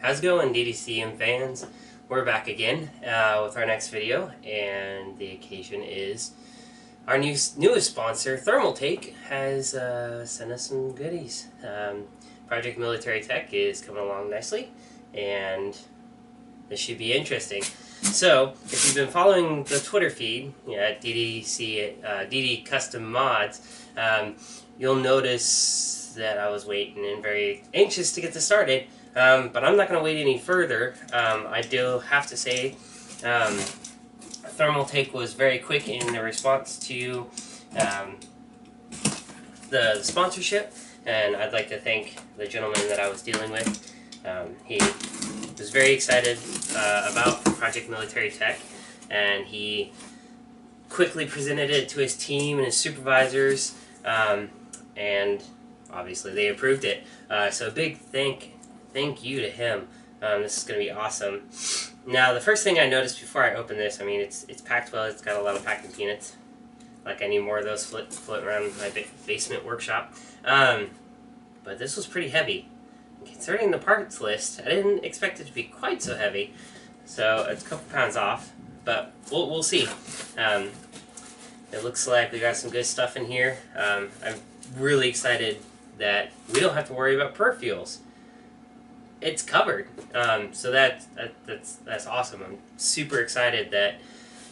How's it going, DDCM fans? We're back again with our next video, and the occasion is our newest sponsor, Thermaltake, has sent us some goodies. Project Military Tech is coming along nicely, and this should be interesting. So, if you've been following the Twitter feed at DD Custom Mods, you'll notice that I was waiting and very anxious to get this started. But I'm not going to wait any further. I do have to say, Thermaltake was very quick in the response to the sponsorship, and I'd like to thank the gentleman that I was dealing with. He was very excited about Project Military Tech, and he quickly presented it to his team and his supervisors, and obviously they approved it. So a big thank you to him. This is going to be awesome. Now, the first thing I noticed before I open this, I mean, it's packed well. It's got a lot of packing peanuts. Like, I need more of those floating around my basement workshop. But this was pretty heavy. Concerning the parts list, I didn't expect it to be quite so heavy. So it's a couple pounds off, but we'll see. It looks like we got some good stuff in here. I'm really excited that we don't have to worry about peripherals. It's covered, so that's awesome. I'm super excited that,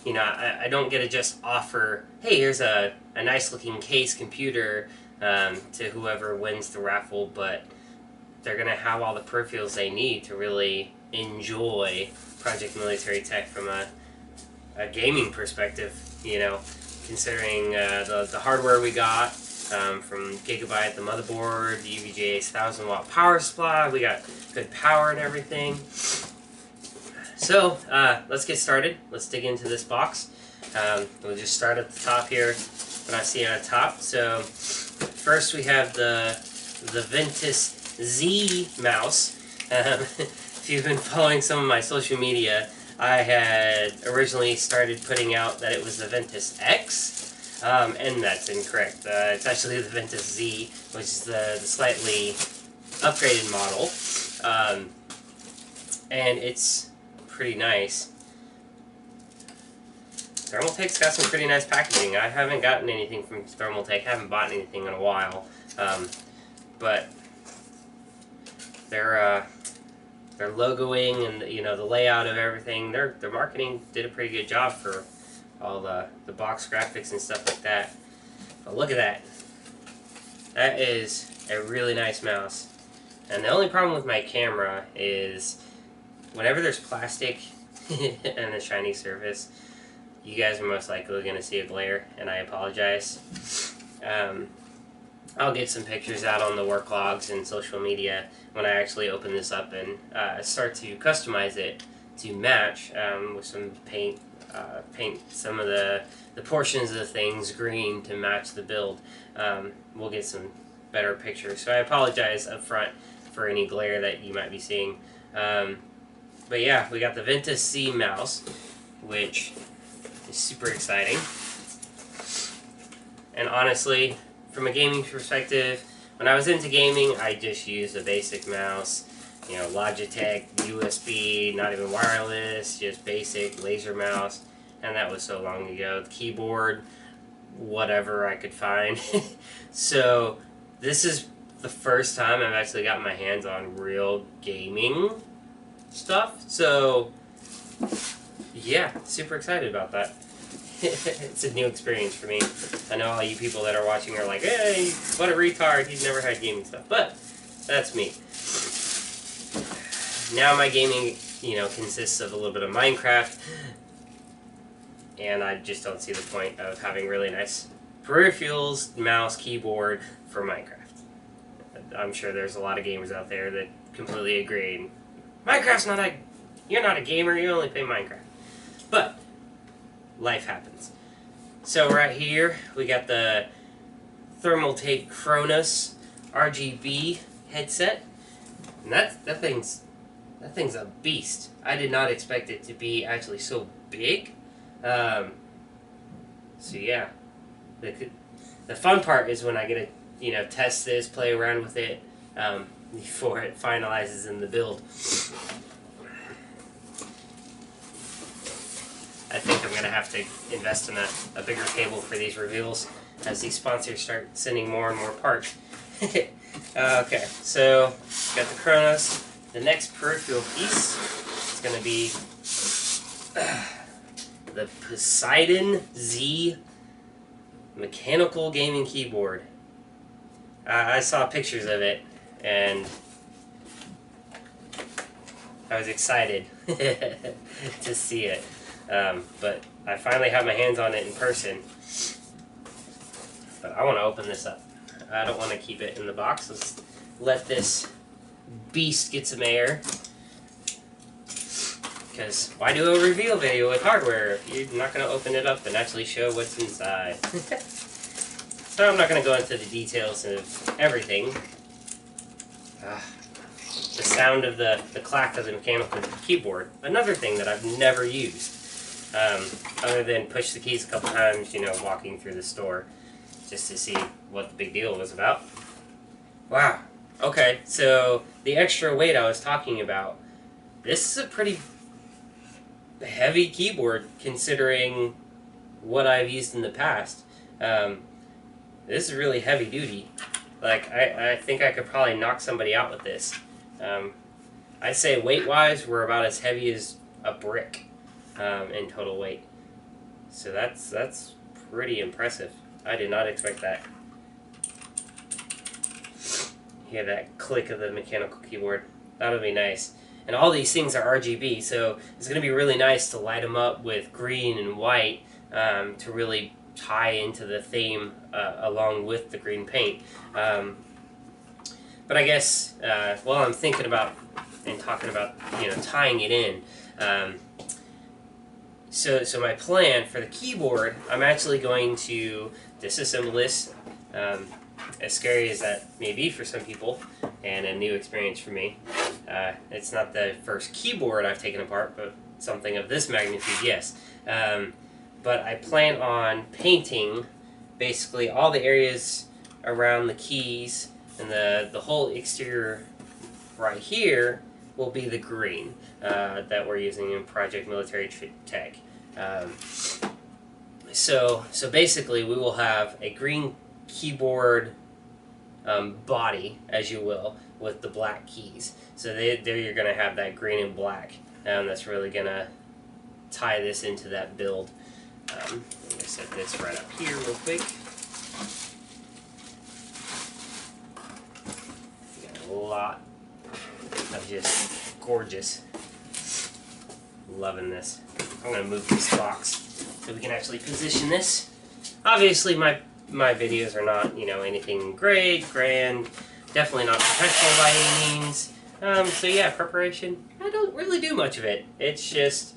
you know, I don't get to just offer, hey, here's a nice looking case computer to whoever wins the raffle, but they're gonna have all the peripherals they need to really enjoy Project Military Tech from a gaming perspective. You know, considering the hardware we got. From Gigabyte, the motherboard, the UVGA's 1000-watt power supply. We got good power and everything. So, let's get started. Let's dig into this box. We'll just start at the top here, what I see on top. So, first we have the Ventus Z mouse. If you've been following some of my social media, I had originally started putting out that it was the Ventus X. And that's incorrect. It's actually the Ventus Z, which is the slightly upgraded model. And it's pretty nice. Thermaltake's got some pretty nice packaging. I haven't gotten anything from Thermaltake. I haven't bought anything in a while. But their logoing and, you know, the layout of everything, their marketing did a pretty good job for all the box graphics and stuff like that. But look at that. That is a really nice mouse. And the only problem with my camera is whenever there's plastic and a shiny surface, you guys are most likely going to see a glare, and I apologize. I'll get some pictures out on the work logs and social media when I actually open this up and start to customize it to match with some paint. Paint some of the portions of the things green to match the build. We'll get some better pictures. So I apologize up front for any glare that you might be seeing. But yeah, we got the Ventus C mouse, which is super exciting. And honestly, from a gaming perspective, when I was into gaming, I just used a basic mouse. You know, Logitech, USB, not even wireless, just basic laser mouse, and that was so long ago. The keyboard, whatever I could find. So, this is the first time I've actually got my hands on real gaming stuff. So, yeah, super excited about that. It's a new experience for me. I know all you people that are watching are like, hey, what a retard, he's never had gaming stuff. But, that's me. Now my gaming, you know, consists of a little bit of Minecraft, and I just don't see the point of having really nice peripherals, mouse, keyboard for Minecraft. I'm sure there's a lot of gamers out there that completely agree. Minecraft's not a... You're not a gamer, you only play Minecraft. But, life happens. So right here, we got the Thermaltake Kronos RGB headset. And that thing's a beast. I did not expect it to be actually so big. So yeah, the fun part is when I get to, you know, test this, play around with it. before it finalizes in the build. I think I'm going to have to invest in a bigger table for these reveals as these sponsors start sending more and more parts. Okay, so got the Chronos. The next peripheral piece is going to be the Poseidon Z mechanical gaming keyboard. I saw pictures of it and I was excited to see it. But I finally have my hands on it in person. But I want to open this up. I don't want to keep it in the box. Let's let this beast get some air. Because why do a reveal video with hardware if you're not going to open it up and actually show what's inside? So I'm not going to go into the details of everything. The sound of the clack of the mechanical keyboard. Another thing that I've never used. Other than push the keys a couple times, you know, walking through the store. Just to see what the big deal was about. Wow. Okay, so the extra weight I was talking about. This is a pretty heavy keyboard considering what I've used in the past. This is really heavy duty. Like, I think I could probably knock somebody out with this. I'd say weight-wise, we're about as heavy as a brick in total weight. So that's pretty impressive. I did not expect that. Hear that click of the mechanical keyboard. That'll be nice. And all these things are RGB, so it's going to be really nice to light them up with green and white to really tie into the theme along with the green paint. But I guess while I'm thinking about and talking about, you know, tying it in, so my plan for the keyboard, I'm actually going to disassemble this. As scary as that may be for some people, and a new experience for me. It's not the first keyboard I've taken apart, but something of this magnitude, yes. But I plan on painting basically all the areas around the keys, and the whole exterior right here will be the green that we're using in Project Military Tech. So basically we will have a green keyboard body, as you will, with the black keys. So there you're going to have that green and black. That's really going to tie this into that build. I'm going to set this right up here real quick. Got a lot of just gorgeous. Loving this. I'm going to move this box so we can actually position this. Obviously my videos are not, you know, anything great, grand, definitely not professional by any means. So yeah, preparation, I don't really do much of it. It's just,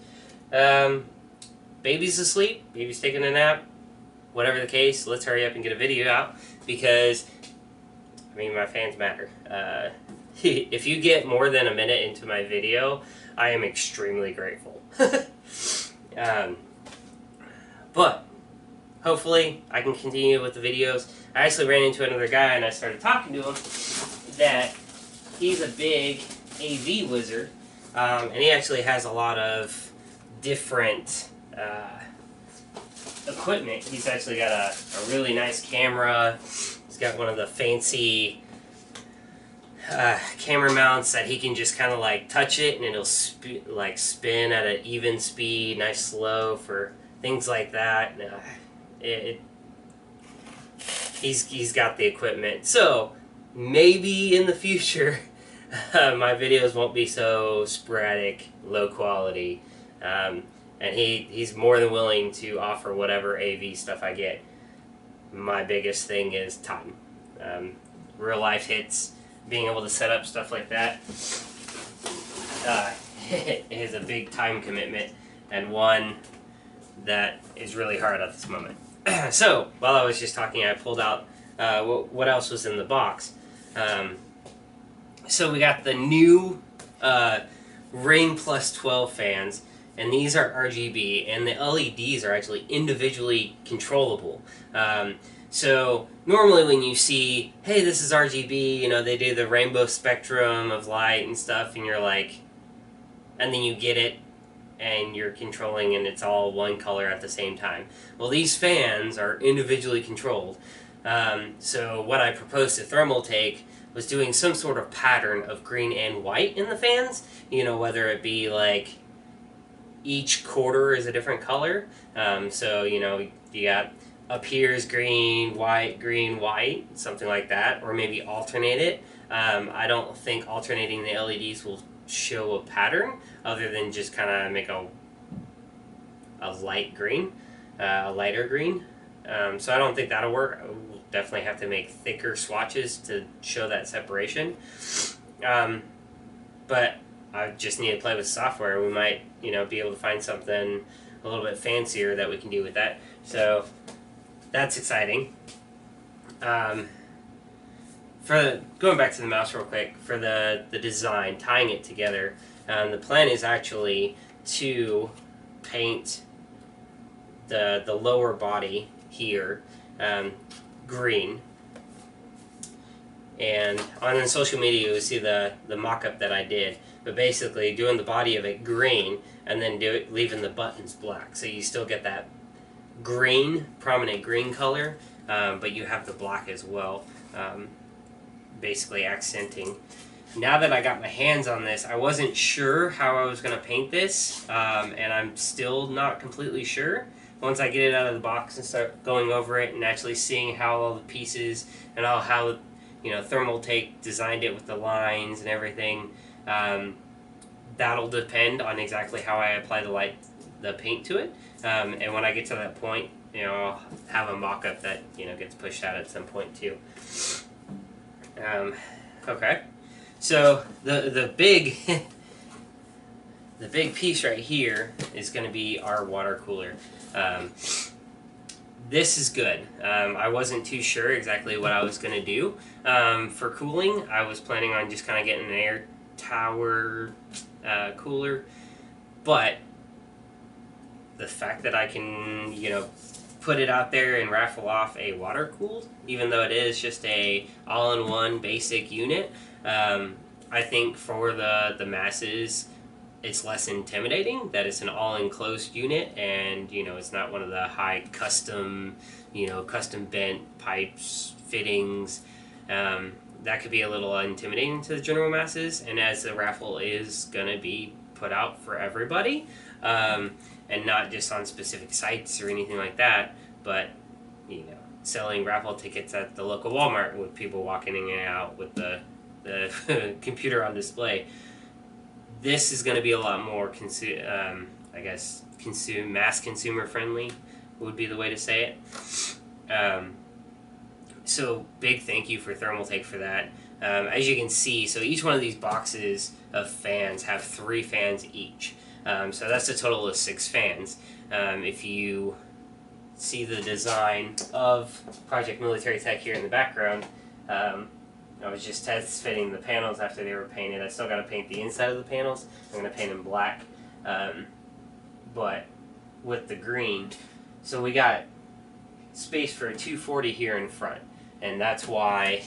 baby's asleep, baby's taking a nap, whatever the case, let's hurry up and get a video out, because, I mean, my fans matter. If you get more than a minute into my video, I am extremely grateful. But hopefully I can continue with the videos. I actually ran into another guy and I started talking to him that he's a big AV wizard, and he actually has a lot of different equipment. He's actually got a really nice camera. He's got one of the fancy camera mounts that he can just kind of like touch it and it'll spin at an even speed, nice slow for things like that. He's got the equipment, so maybe in the future my videos won't be so sporadic, low quality, and he's more than willing to offer whatever AV stuff I get. My biggest thing is time. Real life hits, being able to set up stuff like that is a big time commitment, and one that is really hard at this moment. So, while I was just talking, I pulled out what else was in the box. So we got the new Ring Plus 12 fans, and these are RGB, and the LEDs are actually individually controllable. So normally when you see, hey, this is RGB, you know, they do the rainbow spectrum of light and stuff, and you're like, and then you get it, and you're controlling, and it's all one color at the same time. Well, these fans are individually controlled. So what I proposed to Thermaltake was doing some sort of pattern of green and white in the fans. You know, whether it be like each quarter is a different color. So, you know, you got up here is green, white, something like that, or maybe alternate it. I don't think alternating the LEDs will show a pattern other than just kind of make a light green, a lighter green. So I don't think that'll work. We'll definitely have to make thicker swatches to show that separation. But I just need to play with software. We might, you know, be able to find something a little bit fancier that we can do with that. So that's exciting. For going back to the mouse real quick, for the design, tying it together, the plan is actually to paint the lower body here green. And on social media you'll see the mock-up that I did, but basically doing the body of it green and then leaving the buttons black, so you still get that green, prominent green color, but you have the black as well, basically accenting. Now that I got my hands on this, I wasn't sure how I was going to paint this, and I'm still not completely sure. Once I get it out of the box and start going over it and actually seeing how all the pieces and how you know, Thermaltake designed it with the lines and everything, that'll depend on exactly how I apply the paint to it. And when I get to that point, you know, I'll have a mock-up that, you know, gets pushed out at some point too. Okay, so the big the big piece right here is going to be our water cooler. This is good. I wasn't too sure exactly what I was going to do for cooling. I was planning on just kind of getting an air tower cooler, but the fact that I can, you know, put it out there and raffle off a water cooled, even though it is just a all-in-one basic unit, I think for the masses it's less intimidating that it's an all-enclosed unit, and, you know, it's not one of the high custom, you know, custom bent pipes, fittings. That could be a little intimidating to the general masses, and as the raffle is going to be put out for everybody, and not just on specific sites or anything like that, but, you know, selling raffle tickets at the local Walmart with people walking in and out with the computer on display. This is going to be a lot more, I guess, mass consumer friendly would be the way to say it. So big thank you for Thermaltake for that. As you can see, so each one of these boxes of fans have 3 fans each. So that's a total of 6 fans. If you see the design of Project Military Tech here in the background, I was just test fitting the panels after they were painted. I still got to paint the inside of the panels. I'm going to paint them black, but with the green. So we got space for a 240 here in front, and that's why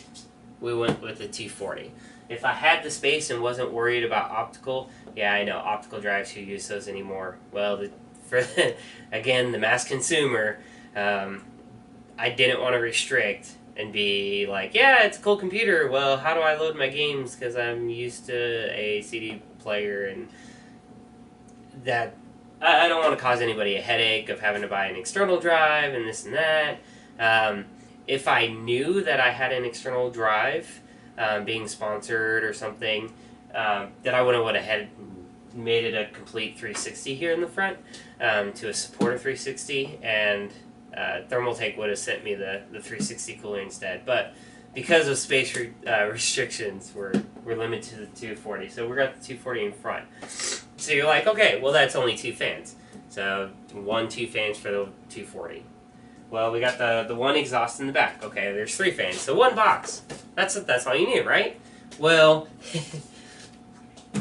we went with the 240. If I had the space and wasn't worried about optical, yeah, I know, optical drives, who use those anymore? Well, again, the mass consumer, I didn't want to restrict and be like, yeah, it's a cool computer. Well, how do I load my games? Because I'm used to a CD player, and that I don't want to cause anybody a headache of having to buy an external drive and this and that. If I knew that I had an external drive being sponsored or something, that I would have went ahead and made it a complete 360 here in the front, to a supporter 360, and Thermaltake would have sent me the 360 cooler instead. But because of space restrictions, we're limited to the 240. So we got the 240 in front. So you're like, okay, well, that's only 2 fans. So 2 fans for the 240. Well, we got the 1 exhaust in the back. Okay, there's 3 fans. So 1 box. That's all you need, right? Well,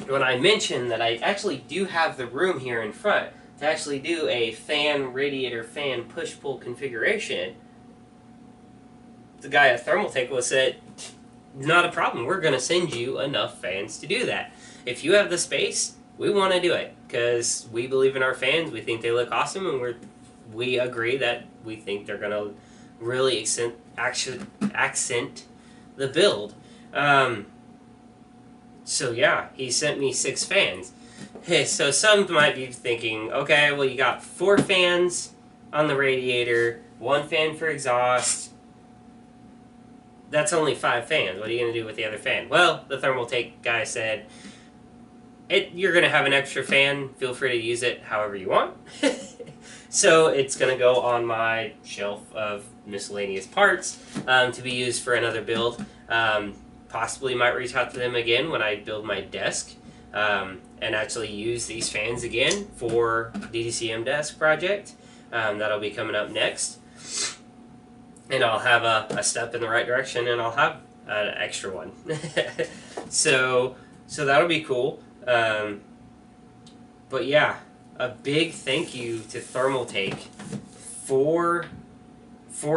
when I mentioned that I actually do have the room here in front to actually do a fan, radiator, fan, push-pull configuration, the guy at Thermaltake was said, not a problem. We're going to send you enough fans to do that. If you have the space, we want to do it because we believe in our fans. We think they look awesome, and we agree that we think they're going to really accent the build. So yeah, he sent me 6 fans. Hey, so some might be thinking, okay, well, you got 4 fans on the radiator, 1 fan for exhaust. That's only 5 fans. What are you going to do with the other fan? Well, the Thermaltake guy said, you're going to have an extra fan. Feel free to use it however you want. So it's going to go on my shelf of miscellaneous parts to be used for another build. Possibly might reach out to them again when I build my desk and actually use these fans again for DDCM desk project. That'll be coming up next. And I'll have a step in the right direction, and I'll have an extra one. So that'll be cool. But yeah, a big thank you to Thermaltake for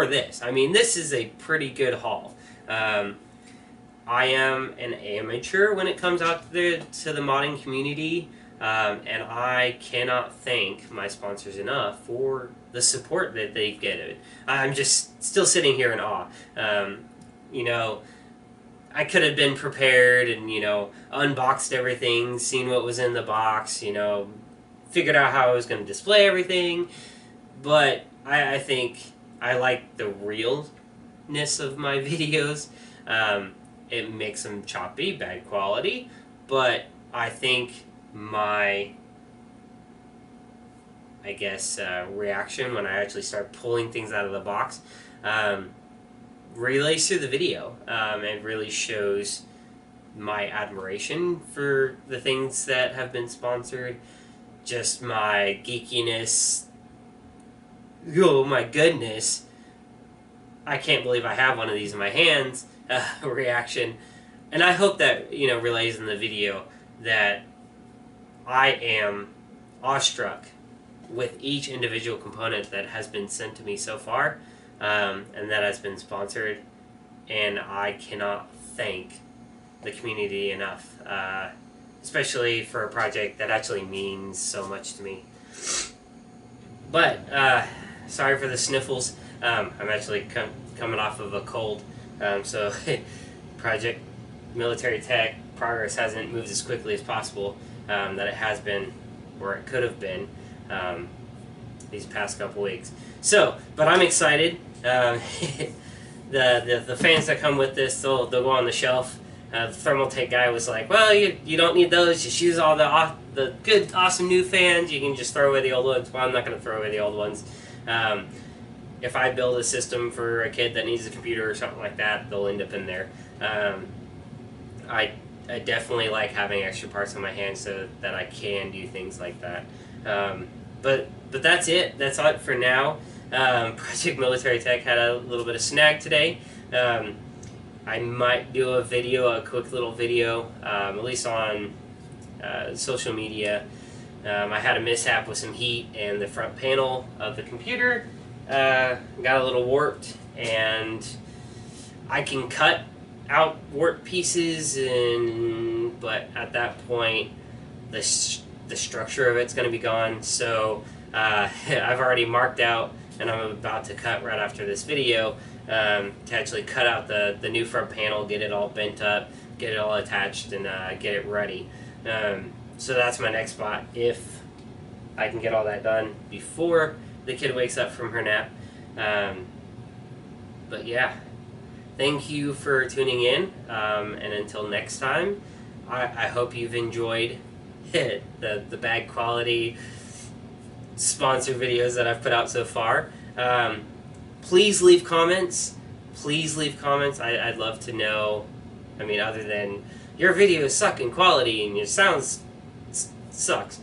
this. I mean, this is a pretty good haul. I am an amateur when it comes out to the modding community, and I cannot thank my sponsors enough for the support that they've given. I'm just still sitting here in awe. You know, I could have been prepared and, you know, unboxed everything, seen what was in the box, you know, figured out how I was going to display everything, but I think I like the realness of my videos. It makes them choppy, bad quality, but I think my, reaction when I actually start pulling things out of the box relays through the video and really shows my admiration for the things that have been sponsored, just my geekiness. Oh my goodness, I can't believe I have one of these in my hands reaction. And I hope that, you know, relays in the video that I am awestruck with each individual component that has been sent to me so far and that has been sponsored, and I cannot thank the community enough, especially for a project that actually means so much to me. But sorry for the sniffles. I'm actually coming off of a cold, so Project Military Tech progress hasn't moved as quickly as possible that it has been, or it could have been, these past couple weeks. So, but I'm excited. The fans that come with this, they'll go on the shelf. The Thermaltake guy was like, well, you don't need those, just use all the good, awesome new fans. You can just throw away the old ones. Well, I'm not going to throw away the old ones. If I build a system for a kid that needs a computer or something like that, they'll end up in there. I definitely like having extra parts on my hands so that I can do things like that. But that's it. That's all for now. Project Military Tech had a little bit of snag today. I might do a quick little video, at least on social media. I had a mishap with some heat, and the front panel of the computer got a little warped, and I can cut out warped pieces, but at that point the structure of it's going to be gone. So I've already marked out, and I'm about to cut right after this video to actually cut out the new front panel, get it all bent up, get it all attached, and get it ready. So that's my next spot, if I can get all that done before the kid wakes up from her nap. But yeah, thank you for tuning in, and until next time, I hope you've enjoyed the bad quality sponsor videos that I've put out so far. Please leave comments. Please leave comments. I'd love to know. I mean, other than your videos suck in quality and your sounds sucks,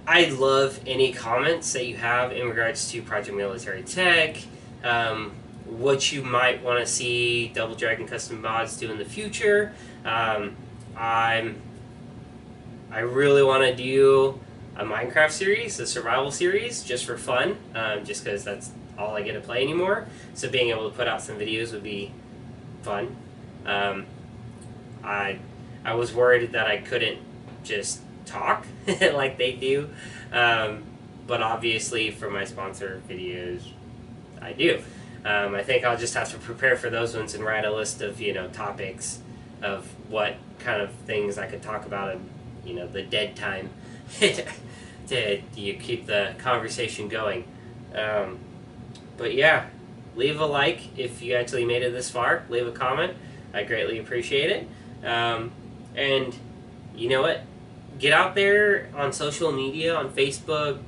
I love any comments that you have in regards to Project Military Tech, what you might want to see Double Dragon Custom Mods do in the future. I really want to do a Minecraft series, a survival series, just for fun, just because that's all I get to play anymore. So being able to put out some videos would be fun. I was worried that I couldn't just talk like they do, but obviously for my sponsor videos, I do. I think I'll just have to prepare for those ones and write a list of, topics of what kind of things I could talk about in, the dead time to keep the conversation going. But yeah, leave a like if you actually made it this far. Leave a comment. I greatly appreciate it. And you know what? Get out there on social media, on Facebook,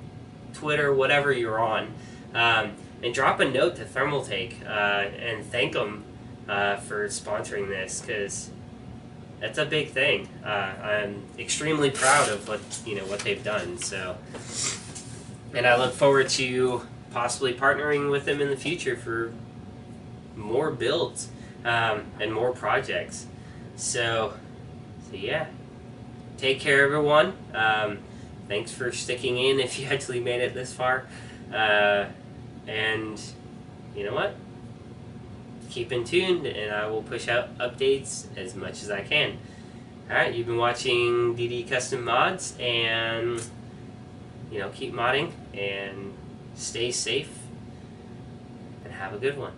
Twitter, whatever you're on, and drop a note to Thermaltake and thank them for sponsoring this, because that's a big thing. I'm extremely proud of what they've done. So, and I look forward to possibly partnering with them in the future for more builds and more projects. So yeah, take care, everyone. Thanks for sticking in if you actually made it this far. And you know what? Keep in tune, and I will push out updates as much as I can. Alright, you've been watching DD Custom Mods, and keep modding and stay safe and have a good one.